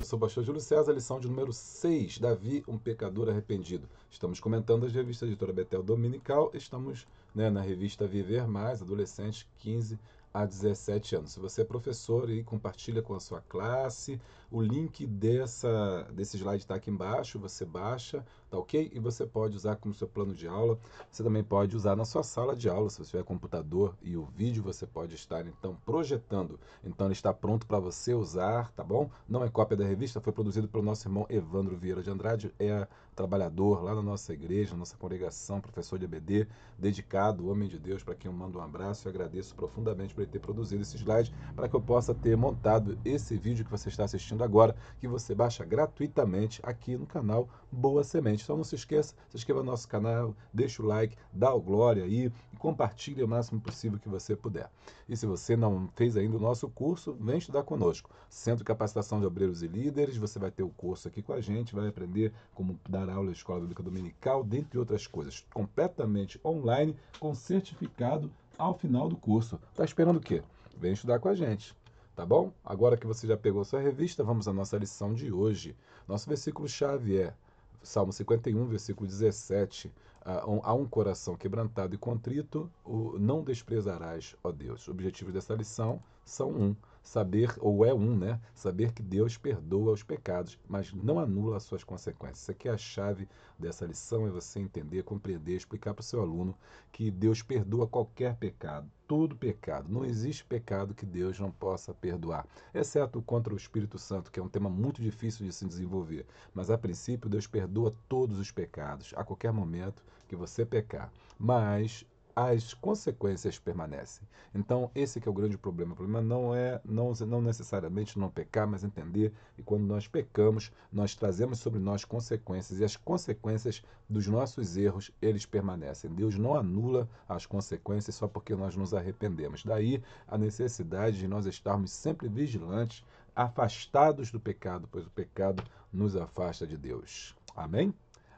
sou o pastor Júlio César, lição de número 6, Davi, um pecador arrependido. Estamos comentando as revistas Editora Betel Dominical, estamos, né, na revista Viver Mais, adolescentes 15 a 17 anos. Se você é professor e compartilha com a sua classe, o link desse slide está aqui embaixo, você baixa, tá ok? E você pode usar como seu plano de aula. Você também pode usar na sua sala de aula, se você tiver computador e o vídeo, você pode estar então projetando. Então ele está pronto para você usar, tá bom? Não é cópia da revista, foi produzido pelo nosso irmão Evandro Vieira de Andrade, é trabalhador lá na nossa igreja, na nossa congregação, professor de EBD, dedicado, homem de Deus, para quem eu mando um abraço e agradeço profundamente por ele ter produzido esse slide, para que eu possa ter montado esse vídeo que você está assistindo agora, que você baixa gratuitamente aqui no canal Boa Semente. Então não se esqueça, se inscreva no nosso canal, deixa o like, dá o glória aí e compartilhe o máximo possível que você puder. E se você não fez ainda o nosso curso, vem estudar conosco. Centro de Capacitação de Obreiros e Líderes, você vai ter o curso aqui com a gente, vai aprender como dar aula na Escola Bíblica Dominical, dentre outras coisas, completamente online, com certificado ao final do curso. Tá esperando o quê? Vem estudar com a gente. Tá bom? Agora que você já pegou sua revista, vamos à nossa lição de hoje. Nosso versículo-chave é Salmo 51, versículo 17. A um coração quebrantado e contrito, não desprezarás, ó Deus. Os objetivos dessa lição são saber, ou é né? Saber que Deus perdoa os pecados, mas não anula as suas consequências. Isso aqui é a chave dessa lição, é você entender, compreender, explicar para o seu aluno que Deus perdoa qualquer pecado, todo pecado. Não existe pecado que Deus não possa perdoar, exceto contra o Espírito Santo, que é um tema muito difícil de se desenvolver. Mas, a princípio, Deus perdoa todos os pecados, a qualquer momento que você pecar. Mas as consequências permanecem. Então, esse que é o grande problema. O problema não necessariamente não pecar, mas entender que quando nós pecamos, nós trazemos sobre nós consequências, e as consequências dos nossos erros, eles permanecem. Deus não anula as consequências só porque nós nos arrependemos. Daí a necessidade de nós estarmos sempre vigilantes, afastados do pecado, pois o pecado nos afasta de Deus. Amém?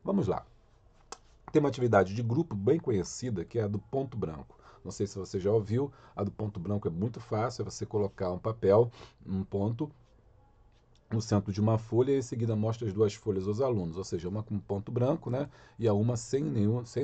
Vamos lá. Tem uma atividade de grupo bem conhecida, que é a do ponto branco. Não sei se você já ouviu, a do ponto branco é muito fácil, é você colocar um papel, um ponto, no centro de uma folha e em seguida mostra as duas folhas aos alunos, ou seja, uma com um ponto branco, né, e a uma sem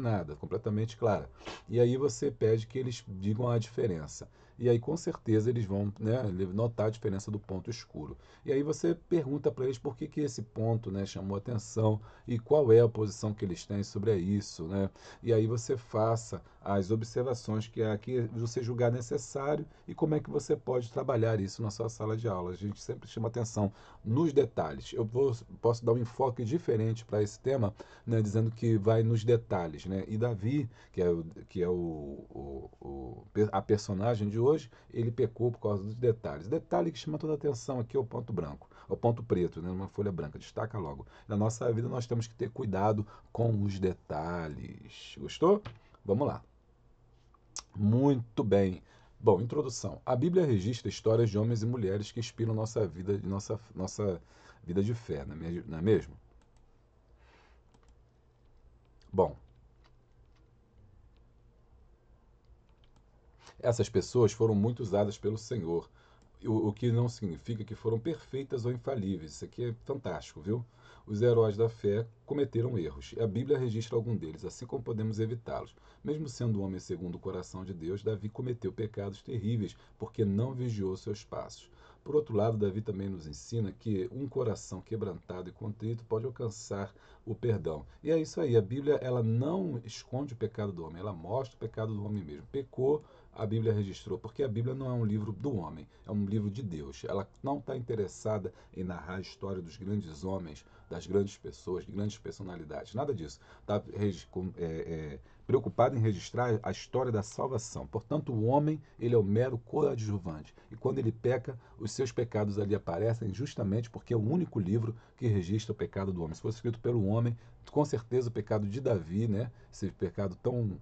nada, completamente clara. E aí você pede que eles digam a diferença. E aí com certeza eles vão, né, notar a diferença do ponto escuro. E aí você pergunta para eles por que esse ponto, né, chamou atenção e qual é a posição que eles têm sobre isso, né? E aí você faça as observações que você julgar necessário e como é que você pode trabalhar isso na sua sala de aula. A gente sempre chama atenção nos detalhes. Posso dar um enfoque diferente para esse tema, né, dizendo que vai nos detalhes, né? E Davi, a personagem de hoje, ele pecou por causa dos detalhes. Detalhe que chama toda a atenção aqui é o ponto branco, o ponto preto, né, numa folha branca, destaca logo. Na nossa vida nós temos que ter cuidado com os detalhes. Gostou? Vamos lá. Muito bem. Bom, introdução. A Bíblia registra histórias de homens e mulheres que inspiram nossa vida, nossa vida de fé, não é mesmo? Bom, essas pessoas foram muito usadas pelo Senhor, o que não significa que foram perfeitas ou infalíveis. Isso aqui é fantástico, viu? Os heróis da fé cometeram erros, e a Bíblia registra algum deles, assim como podemos evitá-los. Mesmo sendo um homem segundo o coração de Deus, Davi cometeu pecados terríveis, porque não vigiou seus passos. Por outro lado, Davi também nos ensina que um coração quebrantado e contrito pode alcançar o perdão. E é isso aí, a Bíblia ela não esconde o pecado do homem, ela mostra o pecado do homem mesmo. Pecou, a Bíblia registrou, porque a Bíblia não é um livro do homem, é um livro de Deus. Ela não está interessada em narrar a história dos grandes homens, das grandes pessoas, de grandes personalidades, nada disso. Está preocupada em registrar a história da salvação. Portanto, o homem ele é o mero coadjuvante. E quando ele peca, os seus pecados ali aparecem justamente porque é o único livro que registra o pecado do homem. Se fosse escrito pelo homem, com certeza o pecado de Davi, né, esse pecado tão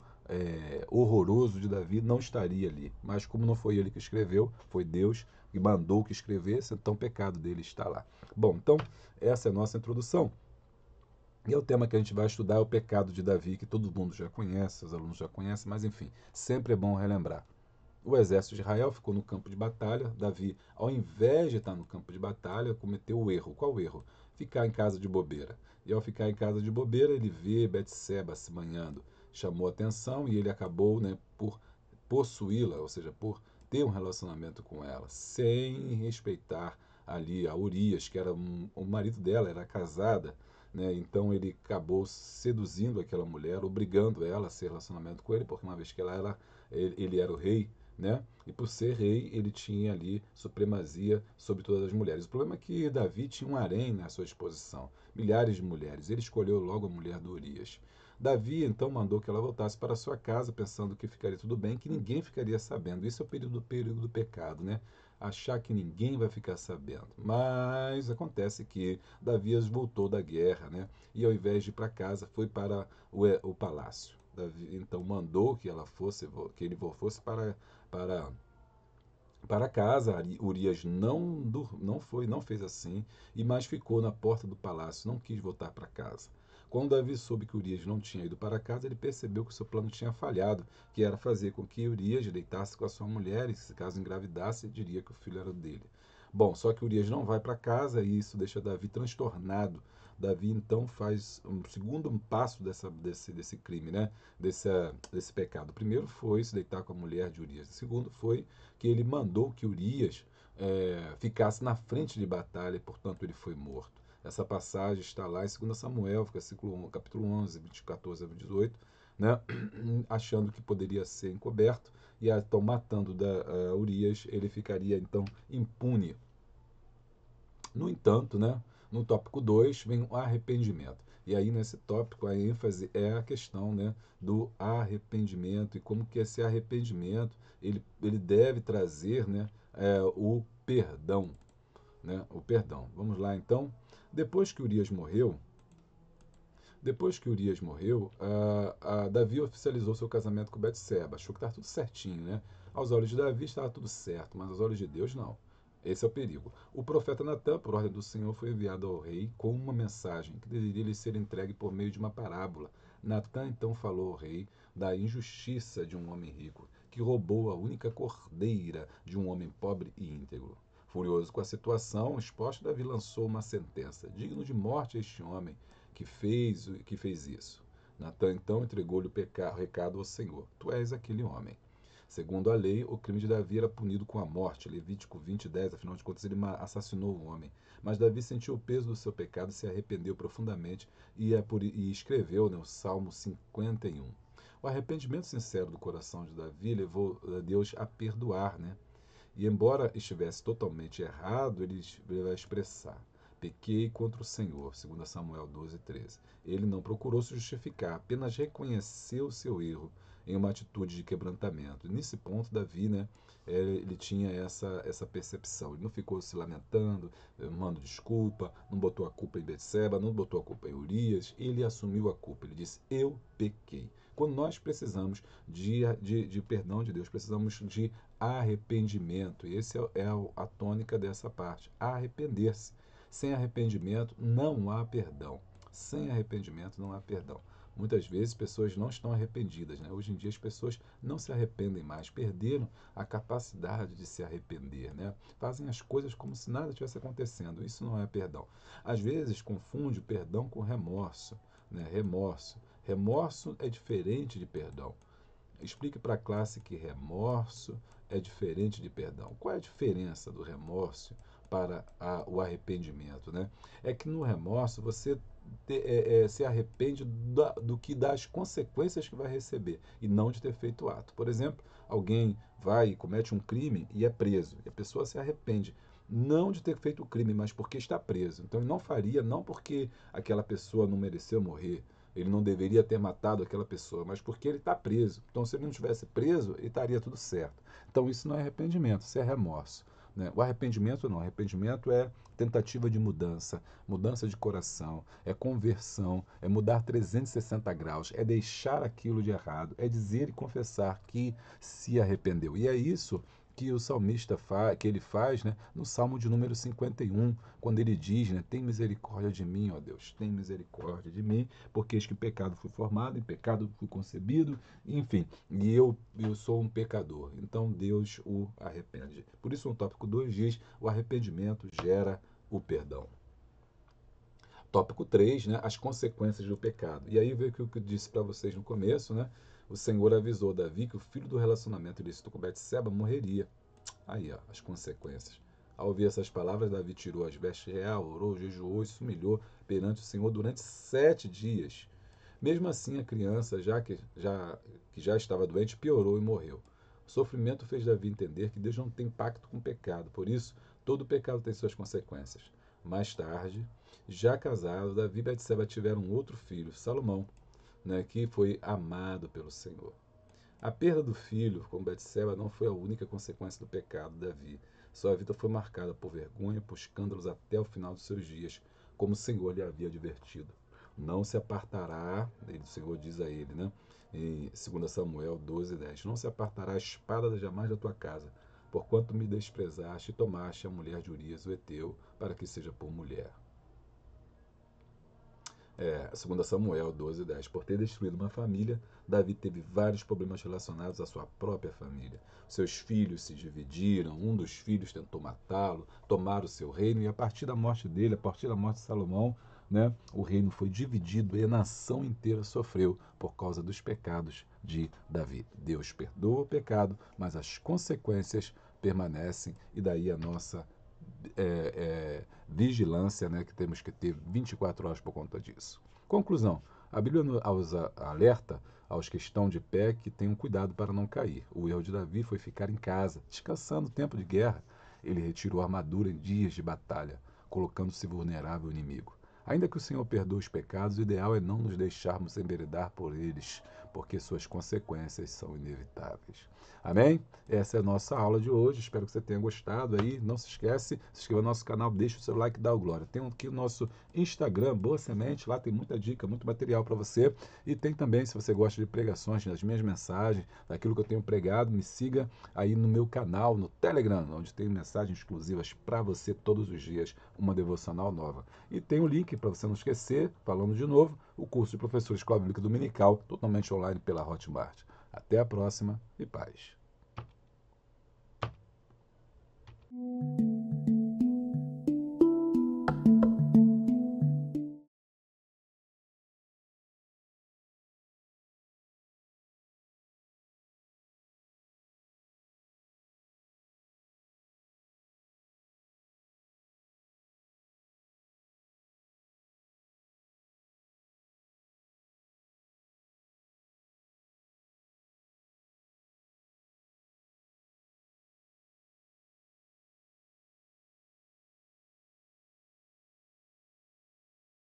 horroroso de Davi não estaria ali. Mas como não foi ele que escreveu, foi Deus que mandou que escrevesse, então o pecado dele está lá. Bom, então essa é a nossa introdução. E o tema que a gente vai estudar é o pecado de Davi, que todo mundo já conhece, os alunos já conhecem, mas enfim, sempre é bom relembrar. O exército de Israel ficou no campo de batalha. Davi, ao invés de estar no campo de batalha, cometeu o erro. Qual o erro? Ficar em casa de bobeira. E ao ficar em casa de bobeira, ele vê Betseba se banhando. Chamou atenção e ele acabou, né, por possuí-la, ou seja, por ter um relacionamento com ela, sem respeitar ali a Urias, que era o marido dela, era casada, né? Então ele acabou seduzindo aquela mulher, obrigando ela a ser relacionamento com ele, porque uma vez que ele era o rei, né? E por ser rei, ele tinha ali supremacia sobre todas as mulheres. O problema é que Davi tinha um harém na sua exposição, milhares de mulheres. Ele escolheu logo a mulher do Urias. Davi então mandou que ela voltasse para sua casa, pensando que ficaria tudo bem, que ninguém ficaria sabendo. Isso é o perigo do pecado, né? Achar que ninguém vai ficar sabendo. Mas acontece que Davi voltou da guerra, né? E ao invés de ir para casa, foi para o palácio. Davi então mandou que ele fosse para para casa. Urias não fez assim, e mais ficou na porta do palácio, não quis voltar para casa. Quando Davi soube que Urias não tinha ido para casa, ele percebeu que o seu plano tinha falhado, que era fazer com que Urias deitasse com a sua mulher e, se caso engravidasse, diria que o filho era dele. Bom, só que Urias não vai para casa e isso deixa Davi transtornado. Davi então faz um segundo passo desse crime, né? Desse pecado. O primeiro foi se deitar com a mulher de Urias. O segundo foi que ele mandou que Urias ficasse na frente de batalha e, portanto, ele foi morto. Essa passagem está lá em 2 Samuel, capítulo 11, 14 a 18, né? Achando que poderia ser encoberto, e então matando Urias, ele ficaria então impune. No entanto, né, no tópico 2 vem o arrependimento. E aí nesse tópico a ênfase é a questão, né, do arrependimento, e como que esse arrependimento ele deve trazer, né, o perdão. Né, o perdão. Vamos lá então. Depois que Urias morreu, Davi oficializou seu casamento com Betseba. Achou que estava tudo certinho, né? Aos olhos de Davi estava tudo certo, mas aos olhos de Deus não. Esse é o perigo. O profeta Natã, por ordem do Senhor, foi enviado ao rei com uma mensagem que deveria lhe ser entregue por meio de uma parábola. Natã então falou ao rei da injustiça de um homem rico, que roubou a única cordeira de um homem pobre e íntegro. Furioso com a situação exposta, Davi lançou uma sentença: digno de morte este homem que fez isso. Natã então entregou-lhe o recado ao Senhor: Tu és aquele homem. Segundo a lei, o crime de Davi era punido com a morte. Levítico 20:10, afinal de contas, ele assassinou o homem. Mas Davi sentiu o peso do seu pecado e se arrependeu profundamente e escreveu, né, o Salmo 51. O arrependimento sincero do coração de Davi levou Deus a perdoar, né? E embora estivesse totalmente errado, ele vai expressar: pequei contra o Senhor, 2 Samuel 12:13. Ele não procurou se justificar, apenas reconheceu o seu erro em uma atitude de quebrantamento. E nesse ponto, Davi, né, ele tinha essa percepção. Ele não ficou se lamentando, mando desculpa, não botou a culpa em Betseba, não botou a culpa em Urias. Ele assumiu a culpa. Ele disse: eu pequei. Quando nós precisamos de perdão de Deus, precisamos de arrependimento. E essa é a tônica dessa parte: arrepender-se. Sem arrependimento não há perdão. Sem arrependimento não há perdão. Muitas vezes pessoas não estão arrependidas, né? Hoje em dia as pessoas não se arrependem mais, perderam a capacidade de se arrepender, né? Fazem as coisas como se nada estivesse acontecendo. Isso não é perdão. Às vezes confunde o perdão com remorso, né? Remorso é diferente de perdão. Explique para a classe que remorso é diferente de perdão. Qual é a diferença do remorso para o arrependimento, né? É que no remorso você se arrepende das consequências que vai receber e não de ter feito o ato. Por exemplo, alguém vai e comete um crime e é preso. E a pessoa se arrepende não de ter feito o crime, mas porque está preso. Então ele não faria, não porque aquela pessoa não mereceu morrer, ele não deveria ter matado aquela pessoa, mas porque ele está preso. Então, se ele não tivesse preso, ele estaria tudo certo. Então, isso não é arrependimento, isso é remorso. Né? O arrependimento não. Arrependimento é tentativa de mudança, mudança de coração, é conversão, é mudar 360 graus, é deixar aquilo de errado, é dizer e confessar que se arrependeu. E é isso que o salmista que ele faz, né, no Salmo de número 51, quando ele diz, né, tem misericórdia de mim, ó Deus, tem misericórdia de mim, porque eis que pecado fui formado, em pecado fui concebido, enfim, e eu sou um pecador. Então Deus o arrepende. Por isso, no tópico 2 diz, o arrependimento gera o perdão. Tópico 3, né, as consequências do pecado. E aí veio o que eu disse para vocês no começo, né? O Senhor avisou Davi que o filho do relacionamento ilícito com Betseba morreria. Aí, ó, as consequências. Ao ouvir essas palavras, Davi tirou as vestes real, orou, jejuou e se humilhou perante o Senhor durante 7 dias. Mesmo assim, a criança, que já estava doente, piorou e morreu. O sofrimento fez Davi entender que Deus não tem pacto com o pecado, por isso, todo pecado tem suas consequências. Mais tarde, já casado, Davi e Betseba tiveram outro filho, Salomão, né, que foi amado pelo Senhor. A perda do filho com Betseba não foi a única consequência do pecado de Davi. Sua vida foi marcada por vergonha, por escândalos até o final dos seus dias, como o Senhor lhe havia advertido. Não se apartará, o Senhor diz a ele, né? Em 2 Samuel 12:10, não se apartará a espada jamais da tua casa, porquanto me desprezaste e tomaste a mulher de Urias, o Eteu, para que seja por mulher. 2 Samuel 12:10. Por ter destruído uma família, Davi teve vários problemas relacionados à sua própria família. Seus filhos se dividiram, um dos filhos tentou matá-lo, tomar o seu reino, e a partir da morte dele, a partir da morte de Salomão, né, o reino foi dividido e a nação inteira sofreu por causa dos pecados de Davi. Deus perdoa o pecado, mas as consequências permanecem, e daí a nossa vigilância, né, que temos que ter 24 horas por conta disso. Conclusão: a Bíblia nos alerta aos que estão de pé que tenham cuidado para não cair. O erro de Davi foi ficar em casa, descansando no tempo de guerra. Ele retirou a armadura em dias de batalha, colocando-se vulnerável ao inimigo. Ainda que o Senhor perdoe os pecados, o ideal é não nos deixarmos enveredar por eles, porque suas consequências são inevitáveis. Amém? Essa é a nossa aula de hoje. Espero que você tenha gostado aí. Não se esquece, se inscreva no nosso canal, deixa o seu like e dá o glória. Tem aqui o nosso Instagram, Boa Semente, lá tem muita dica, muito material para você. E tem também, se você gosta de pregações, das minhas mensagens, daquilo que eu tenho pregado, me siga aí no meu canal, no Telegram, onde tem mensagens exclusivas para você todos os dias, uma devocional nova. E tem o link para você não esquecer, falando de novo, o curso de professor de Escola Bíblica Dominical, totalmente online pela Hotmart. Até a próxima e paz.